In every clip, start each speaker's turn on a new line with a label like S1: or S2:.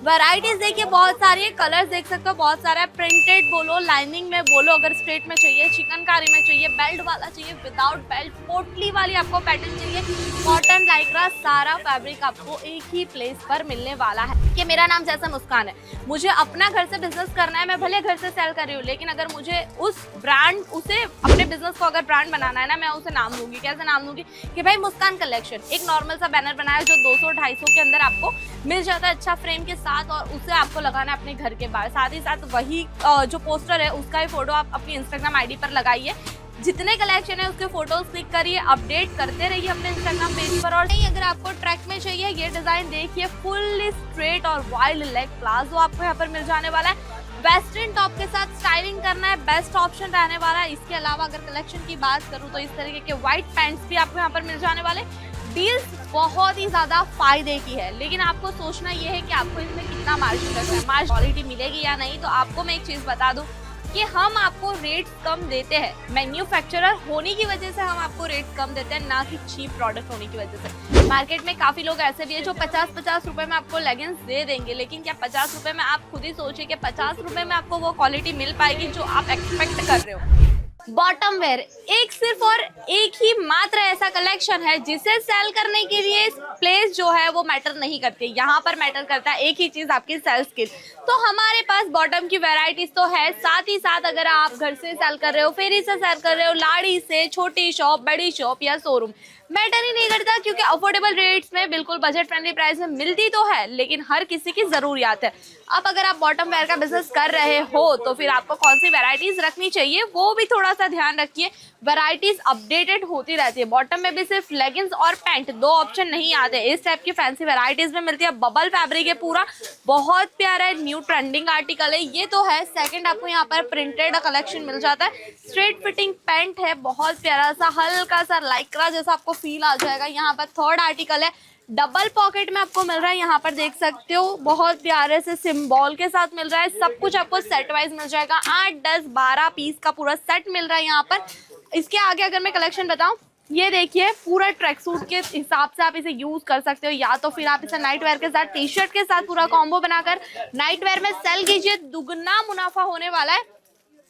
S1: Varieties देखिए बहुत सारी है, कलर्स देख सकते हो बहुत सारा है। प्रिंटेड बोलो, लाइनिंग में बोलो, अगर स्ट्रेट में चाहिए, चिकनकारी में चाहिए, बेल्ट वाला चाहिए, विदाउट बेल्ट, पोटली वाली आपको पैटर्न चाहिए, कॉटन लाइक्रा, सारा फैब्रिक आपको एक ही प्लेस पर मिलने वाला है। कि मेरा नाम जैसा मुस्कान है, मुझे अपना घर से बिजनेस करना है, मैं भले घर से सेल कर रही हूँ, लेकिन अगर मुझे उस ब्रांड, उसे अपने बिजनेस को अगर ब्रांड बनाना है ना, मैं उसे नाम दूंगी। कैसे नाम दूंगी कि भाई मुस्कान कलेक्शन। एक नॉर्मल सा बैनर बनाया जो 200-250 के अंदर आपको मिल जाता है, अच्छा फ्रेम के साथ, और उसे आपको लगाना है अपने घर के बाहर। साथ ही साथ वही जो पोस्टर है उसका ही फोटो आप अपनी इंस्टाग्राम आईडी पर लगाइए। जितने कलेक्शन है उसके फोटोज क्लिक करिए, अपडेट करते रहिए अपने इंस्टाग्राम पेज पर। और नहीं, अगर आपको ट्रैक में चाहिए, ये डिजाइन देखिए, फुल स्ट्रेट और वाइड लेग प्लाजो आपको यहाँ पर मिल जाने वाला है। वेस्टर्न टॉप के साथ स्टाइलिंग करना है, बेस्ट ऑप्शन रहने वाला है। इसके अलावा अगर कलेक्शन की बात करूँ तो इस तरीके के व्हाइट पैंट्स भी आपको यहाँ पर मिल जाने वाले। डील्स बहुत ही ज्यादा फायदे की है, लेकिन आपको सोचना ये है कि आपको इसमें कितना मार्जिन रखना है, मार्जिन क्वालिटी मिलेगी या नहीं। तो आपको मैं एक चीज बता दूं कि हम आपको रेट कम देते हैं, मैन्युफैक्चरर होने की वजह से हम आपको रेट कम देते हैं, ना कि चीप प्रोडक्ट होने की वजह से। मार्केट में काफी लोग ऐसे भी है जो 50-50 रुपए में आपको लेगिंग्स दे देंगे, लेकिन क्या 50 रुपए में, आप खुद ही सोचिए कि 50 रुपए में आपको वो क्वालिटी मिल पाएगी जो आप एक्सपेक्ट कर रहे हो। बॉटम वेयर एक सिर्फ और एक ही मात्र ऐसा कलेक्शन है जिसे सेल करने के लिए प्लेस जो है वो मैटर नहीं करती, यहाँ पर मैटर करता है एक ही चीज, आपकी सेल स्किल। तो हमारे पास बॉटम की वैरायटीज तो है, साथ ही साथ अगर आप घर से सेल कर रहे हो, फेरी से सेल कर रहे हो, लाड़ी से, छोटी शॉप, बड़ी शॉप या शोरूम, मैटर ही नहीं करता, क्योंकि अफोर्डेबल रेट्स में बिल्कुल बजट फ्रेंडली प्राइस में मिलती तो है, लेकिन हर किसी की जरूरियात है। अब अगर आप बॉटम वेयर का बिजनेस कर रहे हो तो फिर आपको कौन सी वैरायटीज रखनी चाहिए वो भी थोड़ा सा ध्यान रखिए। वैरायटीज अपडेटेड होती रहती है। बॉटम में भी सिर्फ लेगिंग्स और पैंट दो ऑप्शन नहीं आते, इस टाइप की फैंसी वैरायटीज में मिलती है। बबल फैब्रिक है पूरा, बहुत प्यारा है, न्यू ट्रेंडिंग आर्टिकल है ये तो है। सेकंड आपको यहाँ पर प्रिंटेड कलेक्शन मिल जाता है, स्ट्रेट फिटिंग पैंट है, बहुत प्यारा सा, हल्का सा लाइक्रा जैसा आपको फील आ जाएगा। यहाँ पर थर्ड आर्टिकल है, डबल पॉकेट में आपको मिल रहा है, यहाँ पर देख सकते हो बहुत प्यारे से सिंबल के साथ मिल रहा है। सब कुछ आपको सेट वाइज मिल जाएगा, 8, 10, 12 पीस का पूरा सेट मिल रहा है यहाँ पर। इसके आगे अगर मैं कलेक्शन बताऊं, ये देखिए पूरा ट्रैक सूट के हिसाब से आप इसे यूज कर सकते हो, या तो फिर आप इसे नाइट वेयर के साथ, टी शर्ट के साथ पूरा कॉम्बो बनाकर नाइट वेयर में सेल कीजिए, दुगना मुनाफा होने वाला है।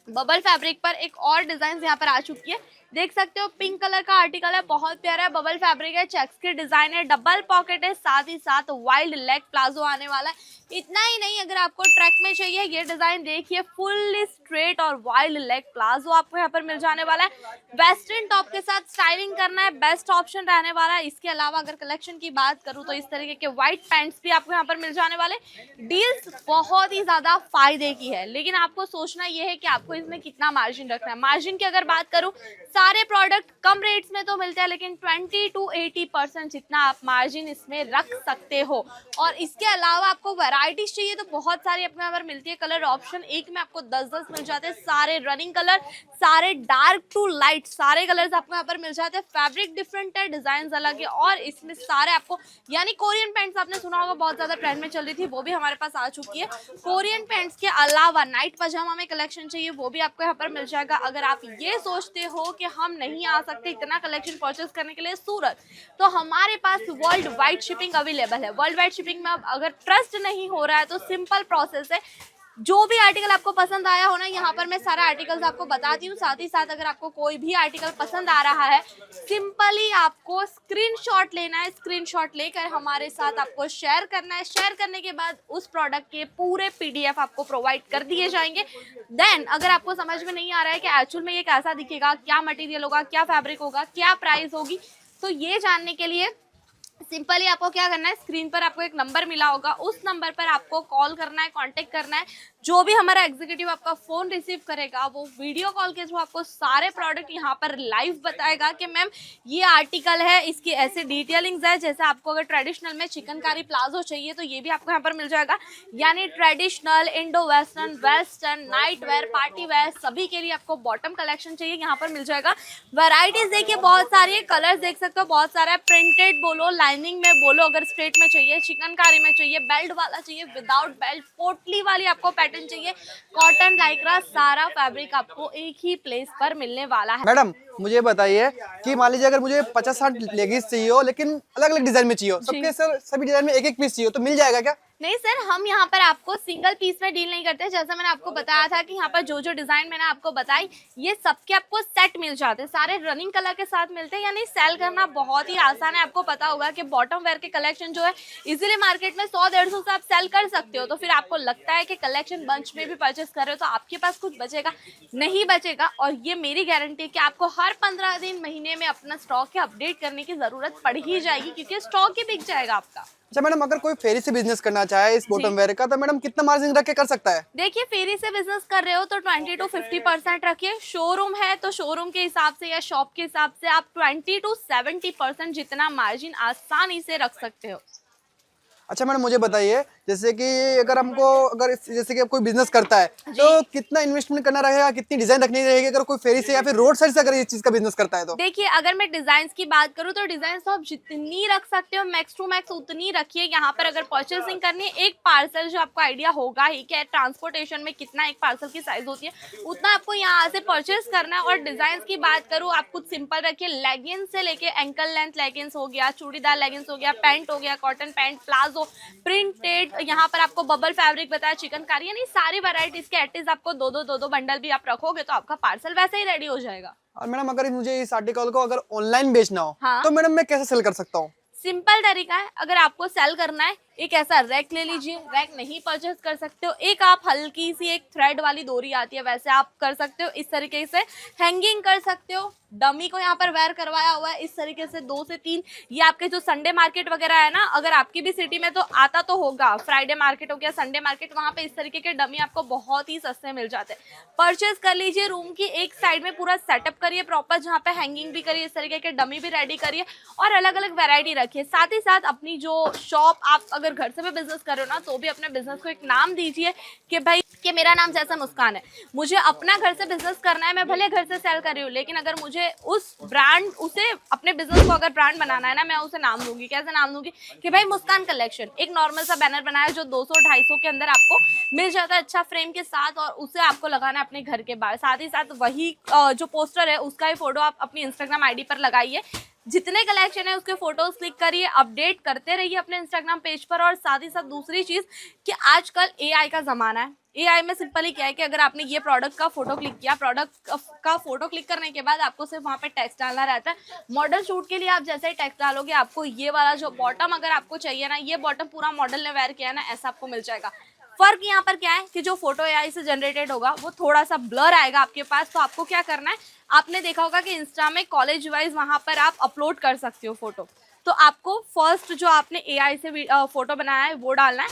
S1: बबल फैब्रिक पर एक और डिजाइन यहाँ पर आ चुकी है, देख सकते हो पिंक कलर का आर्टिकल है, बहुत प्यारा है, बबल फैब्रिक है, चेक्स की डिजाइन है, डबल पॉकेट है, साथ ही साथ वाइल्ड लेग प्लाजो आने वाला है। इतना ही नहीं, अगर आपको ट्रैक में चाहिए, ये डिजाइन देखिए, फुल स्ट्रेट और वाइल्ड लेग प्लाजो आपको यहाँ पर मिल जाने वाला है। वेस्टर्न टॉप के साथ स्टाइलिंग करना है, बेस्ट ऑप्शन रहने वाला है। इसके अलावा अगर कलेक्शन की बात करूँ तो इस तरीके के व्हाइट पैंट्स भी आपको यहाँ पर मिल जाने वाले। डील्स बहुत ही ज्यादा फायदे की है, लेकिन आपको सोचना ये है कि आपको इसमें कितना मार्जिन रखना है। मार्जिन की अगर बात करूँ, सारे प्रोडक्ट कम रेट्स में तो मिलते हैं, लेकिन 20 to 80% जितना आप मार्जिन इसमें रख सकते हो। और इसके अलावा आपको वैरायटीज चाहिए तो बहुत सारी अपने यहाँ पर मिलती है। कलर ऑप्शन एक में आपको 10-10 मिल जाते हैं, सारे रनिंग कलर, सारे डार्क टू लाइट, सारे कलर्स आपको यहाँ पर मिल जाते हैं। फैब्रिक डिफरेंट है, डिजाइन अलग है, और इसमें सारे आपको, यानी कोरियन पैंट्स आपने सुना होगा बहुत ज्यादा ट्रेंड में चल रही थी, वो भी हमारे पास आ चुकी है। कोरियन पैंट्स के अलावा नाइट पजामा में कलेक्शन चाहिए, वो भी आपको यहाँ पर मिल जाएगा। अगर आप ये सोचते हो कि हम नहीं आ सकते इतना कलेक्शन परचेस करने के लिए सूरत, तो हमारे पास वर्ल्ड वाइड शिपिंग अवेलेबल है। वर्ल्ड वाइड शिपिंग में अगर ट्रस्ट नहीं हो रहा है तो सिंपल प्रोसेस है, जो भी आर्टिकल आपको पसंद आया हो ना, यहाँ पर मैं सारा आर्टिकल्स आपको बताती हूँ। साथ ही साथ अगर आपको कोई भी आर्टिकल पसंद आ रहा है, सिंपली आपको स्क्रीनशॉट लेना है, स्क्रीनशॉट लेकर हमारे साथ आपको शेयर करना है। शेयर करने के बाद उस प्रोडक्ट के पूरे PDF आपको प्रोवाइड कर दिए जाएंगे। देन अगर आपको समझ में नहीं आ रहा है कि एक्चुअल में ये कैसा दिखेगा, क्या मटेरियल होगा, क्या फैब्रिक होगा, क्या प्राइस होगी, तो ये जानने के लिए सिंपली आपको क्या करना है, स्क्रीन पर आपको एक नंबर मिला होगा, उस नंबर पर आपको कॉल करना है, कांटेक्ट करना है। जो भी हमारा एग्जीक्यूटिव आपका फोन रिसीव करेगा, वो वीडियो कॉल के थ्रू आपको सारे प्रोडक्ट यहाँ पर लाइव बताएगा कि मैम ये आर्टिकल है, इसकी ऐसे डिटेलिंग्स है। जैसे आपको अगर ट्रेडिशनल में चिकनकारी प्लाजो चाहिए तो ये भी आपको यहाँ पर मिल जाएगा, यानी traditional, Indo western, western, night where, party wear, सभी के लिए आपको बॉटम कलेक्शन चाहिए, यहाँ पर मिल जाएगा। वैरायटीज देखिए बहुत सारी है, कलर्स देख सकते हो बहुत सारा है। प्रिंटेड बोलो, लाइनिंग में बोलो, अगर स्ट्रेट में चाहिए, चिकनकारी में चाहिए, बेल्ट वाला चाहिए, विदाउट बेल्ट, पोटली वाली आपको पैटर्न चाहिए, कॉटन लाइक्रा, सारा फैब्रिक आपको एक ही प्लेस पर मिलने वाला है।
S2: मैडम मुझे बताइए कि मान लीजिए अगर मुझे 50-60 लेगिंग्स चाहिए हो, लेकिन अलग अलग डिजाइन में चाहिए हो, सबके सर सभी डिजाइन में एक एक पीस चाहिए हो, तो मिल जाएगा क्या?
S1: नहीं सर, हम यहाँ पर आपको सिंगल पीस में डील नहीं करते। जैसा मैंने आपको बताया था कि यहाँ पर जो जो डिजाइन मैंने आपको बताई, ये सबके आपको सेट मिल जाते हैं, सारे रनिंग कलर के साथ मिलते हैं। यानी सेल करना बहुत ही आसान है। आपको पता होगा कि बॉटम वेयर के कलेक्शन जो है इजीली मार्केट में 100-150 से आप सेल कर सकते हो। तो फिर आपको लगता है कि कलेक्शन बंच में भी परचेस कर रहे हो तो आपके पास कुछ बचेगा नहीं बचेगा। और ये मेरी गारंटी है कि आपको हर 15 दिन महीने में अपना स्टॉक के अपडेट करने की जरूरत पड़ ही जाएगी, क्योंकि स्टॉक ही बिक जाएगा आपका।
S2: अच्छा मैडम, अगर कोई फेरी से बिजनेस करना चाहे इस बॉटम वेयर का, तो मैडम कितना मार्जिन रख के कर सकता है?
S1: देखिए, फेरी से बिजनेस कर रहे हो तो 20 to 50% रखिए। शोरूम है तो शोरूम के हिसाब से या शॉप के हिसाब से आप 20 to 70% जितना मार्जिन आसानी से रख सकते हो।
S2: अच्छा मैडम, मुझे बताइए, जैसे कि अगर हमको जैसे कि कोई बिजनेस करता है तो कितना इन्वेस्टमेंट करना रहेगा, कितनी डिजाइन रखनी रहेगी अगर कोई फेरी से या फिर रोड साइड से अगर इस चीज का बिजनेस करता है तो?
S1: देखिए, अगर मैं डिजाइन की बात करूं तो डिजाइन तो आप जितनी रख सकते हो मैक्स टू मैक्स उतनी रखिए। यहाँ पर अगर परचेसिंग करनी है, एक पार्सल जो आपको आइडिया होगा ही कि ट्रांसपोर्टेशन में कितना एक पार्सल की साइज होती है, उतना आपको यहाँ से परचेस करना है। और डिजाइन की बात करूँ, आप कुछ सिंपल रखिए, लेगिंग्स से लेके एंकल लेंथ लेगिंग्स हो गया, चूड़ीदार लेगिंग्स हो गया, पैंट हो गया, कॉटन पैंट, प्लाजो, प्रिंटेड, यहाँ पर आपको बबल फैब्रिक बताया, चिकनकारी, यानी सारी वैरायटीज के एटलीस्ट आपको दो बंडल भी आप रखोगे तो आपका पार्सल वैसे ही रेडी हो जाएगा।
S2: और मैडम, अगर मुझे इस आर्टिकल को अगर ऑनलाइन बेचना हो,
S1: हाँ,
S2: तो मैडम मैं कैसे सेल कर सकता हूँ?
S1: सिंपल तरीका है। अगर आपको सेल करना है, एक ऐसा रैक ले लीजिए। रैक नहीं परचेस कर सकते हो, एक आप हल्की सी एक थ्रेड वाली डोरी आती है, वैसे आप कर सकते हो। इस तरीके से हैंगिंग कर सकते हो। डमी को यहाँ पर वेयर करवाया हुआ है इस तरीके से 2 से 3। ये आपके जो संडे मार्केट वगैरह है ना, अगर आपकी भी सिटी में तो आता तो होगा, फ्राइडे मार्केट हो गया, संडे मार्केट, वहाँ पे इस तरीके के डमी आपको बहुत ही सस्ते मिल जाते हैं। परचेस कर लीजिए। रूम की एक साइड में पूरा सेटअप करिए प्रॉपर, जहाँ पे हैंगिंग भी करिए, इस तरीके के डमी भी रेडी करिए और अलग अलग वैरायटी रखिए। साथ ही साथ अपनी जो शॉप, आप अगर घर से भी बिजनेस कर रहे हो ना, तो भी अपने बिजनेस को एक नाम दीजिए कि भाई कि मेरा नाम जैसा मुस्कान है, मुझे अपना घर से बिजनेस करना है। मैं भले घर से सेल कर रही हूँ, लेकिन अगर मुझे उस ब्रांड, उसे अपने बिजनेस को अगर ब्रांड बनाना है ना, मैं उसे नाम दूंगी। कैसे नाम दूंगी? कि भाई मुस्कान कलेक्शन। एक नॉर्मल सा बैनर बनाया जो 200-250 के अंदर आपको मिल जाता है, अच्छा फ्रेम के साथ, और उसे आपको लगाना है अपने घर के बाहर। साथ ही साथ वही जो पोस्टर है उसका ही फोटो आप अपनी इंस्टाग्राम आईडी पर लगाइए। जितने कलेक्शन है उसके फोटोज क्लिक करिए, अपडेट करते रहिए अपने इंस्टाग्राम पेज पर। और साथ ही साथ दूसरी चीज कि आजकल एआई का जमाना है। एआई में सिंपली क्या है कि अगर आपने ये प्रोडक्ट का फोटो क्लिक किया, प्रोडक्ट का फोटो क्लिक करने के बाद आपको सिर्फ वहाँ पे टेक्स्ट डालना रहता है। मॉडल शूट के लिए आप जैसे ही टेक्स्ट डालोगे, आपको ये वाला जो बॉटम अगर आपको चाहिए ना, ये बॉटम पूरा मॉडल ने वेयर किया ना, ऐसा आपको मिल जाएगा। फर्क यहाँ पर क्या है कि जो फोटो एआई से जनरेटेड होगा वो थोड़ा सा ब्लर आएगा आपके पास। तो आपको क्या करना है, आपने देखा होगा कि इंस्टा में कॉलेज वाइज वहां पर आप अपलोड कर सकते हो फोटो। तो आपको फर्स्ट जो आपने एआई से फोटो बनाया है वो डालना है।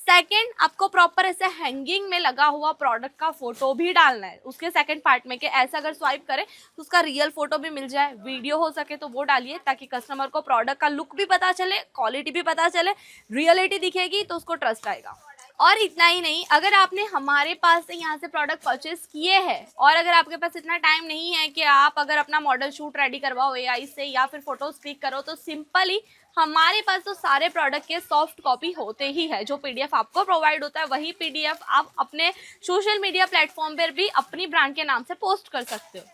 S1: सेकंड, आपको प्रॉपर ऐसे हैंगिंग में लगा हुआ प्रोडक्ट का फोटो भी डालना है उसके सेकंड पार्ट में, कि ऐसा अगर स्वाइप करें तो उसका रियल फोटो भी मिल जाए। वीडियो हो सके तो वो डालिए, ताकि कस्टमर को प्रोडक्ट का लुक भी पता चले, क्वालिटी भी पता चले, रियलिटी दिखेगी तो उसको ट्रस्ट आएगा। और इतना ही नहीं, अगर आपने हमारे पास से यहाँ से प्रोडक्ट परचेस किए हैं और अगर आपके पास इतना टाइम नहीं है कि आप अगर अपना मॉडल शूट रेडी करवाओ एआई से या फिर फोटोज क्लिक करो, तो सिंपली हमारे पास तो सारे प्रोडक्ट के सॉफ्ट कॉपी होते ही है। जो पीडीएफ आपको प्रोवाइड होता है वही पीडीएफ आप अपने सोशल मीडिया प्लेटफॉर्म पर भी अपनी ब्रांड के नाम से पोस्ट कर सकते हो।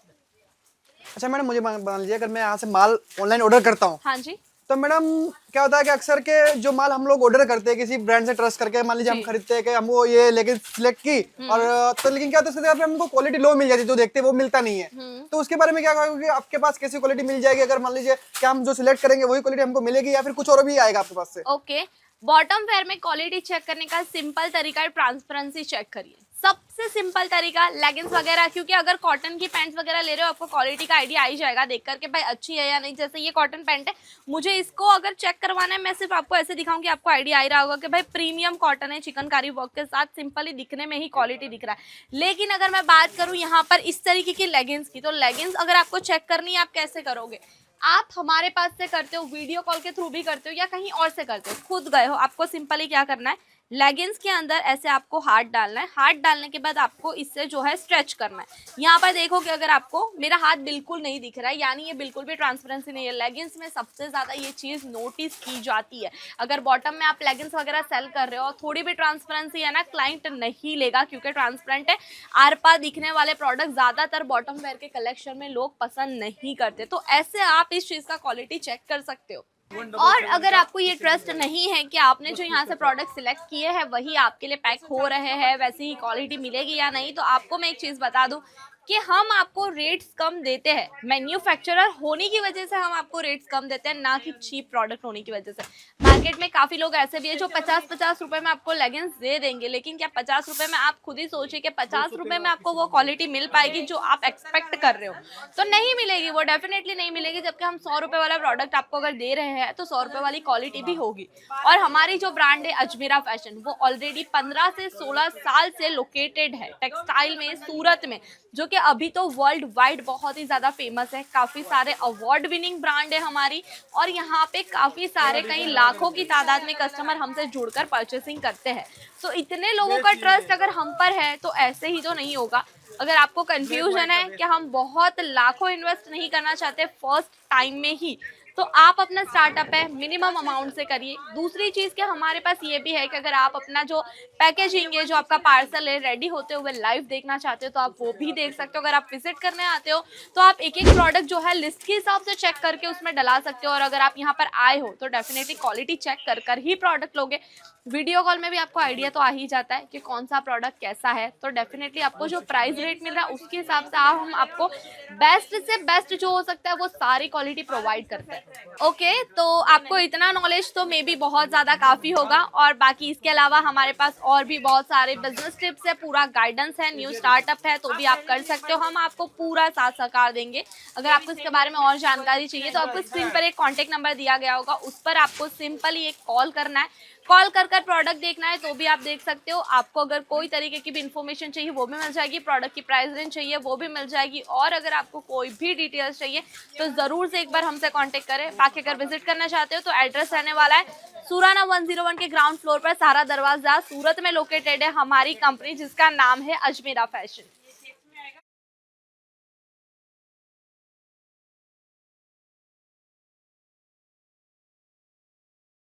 S2: अच्छा मैडम, मुझे मान लीजिए अगर मैं यहाँ से माल ऑनलाइन ऑर्डर करता हूँ,
S1: हाँ जी,
S2: तो मैडम क्या होता है कि अक्सर के जो माल हम लोग ऑर्डर करते हैं किसी ब्रांड से ट्रस्ट करके, मान लीजिए हम खरीदते हैं कि हमको ये लेगिंग सिलेक्ट की, और तो लेकिन क्या होता है उसके हमको क्वालिटी लो मिल जाती है, जो देखते हैं वो मिलता नहीं है। तो उसके बारे में क्या कहोगे कि आपके पास कैसी क्वालिटी मिल जाएगी? अगर मान लीजिए कि हम जो सिलेक्ट करेंगे वही क्वालिटी हमको मिलेगी या फिर कुछ और भी आएगा आपके पास से?
S1: ओके, बॉटम वेयर में क्वालिटी चेक करने का सिंपल तरीका है, ट्रांसपेरेंसी चेक करिए। सबसे सिंपल तरीका लेगिंग्स वगैरह, क्योंकि अगर कॉटन की पैंट्स वगैरह ले रहे हो आपको क्वालिटी का आइडिया आ ही जाएगा देख करके भाई अच्छी है या नहीं। जैसे ये कॉटन पैंट है, मुझे इसको अगर चेक करवाना है, मैं सिर्फ आपको ऐसे दिखाऊंगी, आपको आइडिया आ ही रहा होगा कि भाई प्रीमियम कॉटन है, चिकनकारी वर्क के साथ, सिंपली दिखने में ही क्वालिटी दिख रहा है। लेकिन अगर मैं बात करूँ यहाँ पर इस तरीके की लेगिंग्स की, तो लेगिंग्स अगर आपको चेक करनी है, आप कैसे करोगे? आप हमारे पास से करते हो, वीडियो कॉल के थ्रू भी करते हो या कहीं और से करते हो, खुद गए हो, आपको सिंपली क्या करना है, लेगिंग्स के अंदर ऐसे आपको हाथ डालना है। हाथ डालने के बाद आपको इससे जो है स्ट्रेच करना है। यहाँ पर देखो कि अगर आपको मेरा हाथ बिल्कुल नहीं दिख रहा है, यानी ये बिल्कुल भी ट्रांसपेरेंसी नहीं है। लेगिंग्स में सबसे ज़्यादा ये चीज़ नोटिस की जाती है। अगर बॉटम में आप लेगिंग्स वगैरह सेल कर रहे हो और थोड़ी भी ट्रांसपेरेंसी है ना, क्लाइंट नहीं लेगा, क्योंकि ट्रांसपेरेंट है, आर पार दिखने वाले प्रोडक्ट ज़्यादातर बॉटम वेयर के कलेक्शन में लोग पसंद नहीं करते। तो ऐसे आप इस चीज़ का क्वालिटी चेक कर सकते हो। और अगर आपको ये ट्रस्ट नहीं है कि आपने जो यहाँ से प्रोडक्ट सिलेक्ट किए हैं वही आपके लिए पैक हो रहे हैं, वैसी ही क्वालिटी मिलेगी या नहीं, तो आपको मैं एक चीज़ बता दूं कि हम आपको रेट्स कम देते हैं। मैन्युफैक्चरर होने की वजह से हम आपको रेट्स कम देते हैं, ना कि चीप प्रोडक्ट होने की वजह से। मार्केट में काफ़ी लोग ऐसे भी है जो 50-50 रुपए में आपको लेगिंग्स दे देंगे, लेकिन क्या 50 रुपए में आप खुद ही सोचिए कि 50 रुपए में आपको वो क्वालिटी मिल पाएगी जो आप एक्सपेक्ट कर रहे हो? तो नहीं मिलेगी, वो डेफिनेटली नहीं मिलेगी। जबकि हम 100 रुपए वाला प्रोडक्ट आपको अगर दे रहे हैं तो 100 रुपए वाली क्वालिटी भी होगी। और हमारी जो ब्रांड है अजमेरा फैशन, वो ऑलरेडी 15 से 16 साल से लोकेटेड है टेक्सटाइल में, सूरत में, जो कि अभी तो वर्ल्ड वाइड बहुत ही ज़्यादा फेमस है। काफ़ी सारे अवार्ड विनिंग ब्रांड है हमारी, और यहाँ पे काफ़ी सारे, कई लाखों की तादाद में कस्टमर हमसे जुड़कर परचेसिंग करते हैं। तो इतने लोगों का ट्रस्ट अगर हम पर है तो ऐसे ही तो नहीं होगा। अगर आपको कंफ्यूजन है कि हम बहुत लाखों इन्वेस्ट नहीं करना चाहते फर्स्ट टाइम में ही, तो आप अपना स्टार्टअप है मिनिमम अमाउंट से करिए। दूसरी चीज़ कि हमारे पास ये भी है कि अगर आप अपना जो पैकेजिंग है, जो आपका पार्सल है, रेडी होते हुए लाइव देखना चाहते हो तो आप वो भी देख सकते हो। अगर आप विजिट करने आते हो तो आप एक एक प्रोडक्ट जो है लिस्ट के हिसाब से चेक करके उसमें डला सकते हो। और अगर आप यहाँ पर आए हो तो डेफिनेटली क्वालिटी चेक कर कर ही प्रोडक्ट लोगे। वीडियो कॉल में भी आपको आइडिया तो आ ही जाता है कि कौन सा प्रोडक्ट कैसा है। तो डेफिनेटली आपको जो प्राइस रेट मिल रहा है उसके हिसाब से हम आपको बेस्ट से बेस्ट जो हो सकता है वो सारी क्वालिटी प्रोवाइड करते हैं। ओके, तो आपको इतना नॉलेज तो मे बी बहुत ज़्यादा काफ़ी होगा। और बाकी इसके अलावा हमारे पास और भी बहुत सारे बिजनेस टिप्स है, पूरा गाइडेंस है, न्यू स्टार्टअप है तो भी आप कर सकते हो। हम आपको पूरा साथ सहकार देंगे। अगर आपको इसके बारे में और जानकारी चाहिए तो आपको स्क्रीन पर एक कॉन्टेक्ट नंबर दिया गया होगा, उस पर आपको सिंपली एक कॉल करना है। कॉल कर कर प्रोडक्ट देखना है तो भी आप देख सकते हो। आपको अगर कोई तरीके की भी इन्फॉर्मेशन चाहिए वो भी मिल जाएगी, प्रोडक्ट की प्राइस रेंज चाहिए वो भी मिल जाएगी। और अगर आपको कोई भी डिटेल्स चाहिए तो ज़रूर से एक बार हमसे कांटेक्ट करें। बाकी अगर विजिट करना चाहते हो तो एड्रेस रहने वाला है सुराना 101 के ग्राउंड फ्लोर पर, सारा दरवाजा, सूरत में लोकेटेड है हमारी कंपनी जिसका नाम है अजमेरा फैशन।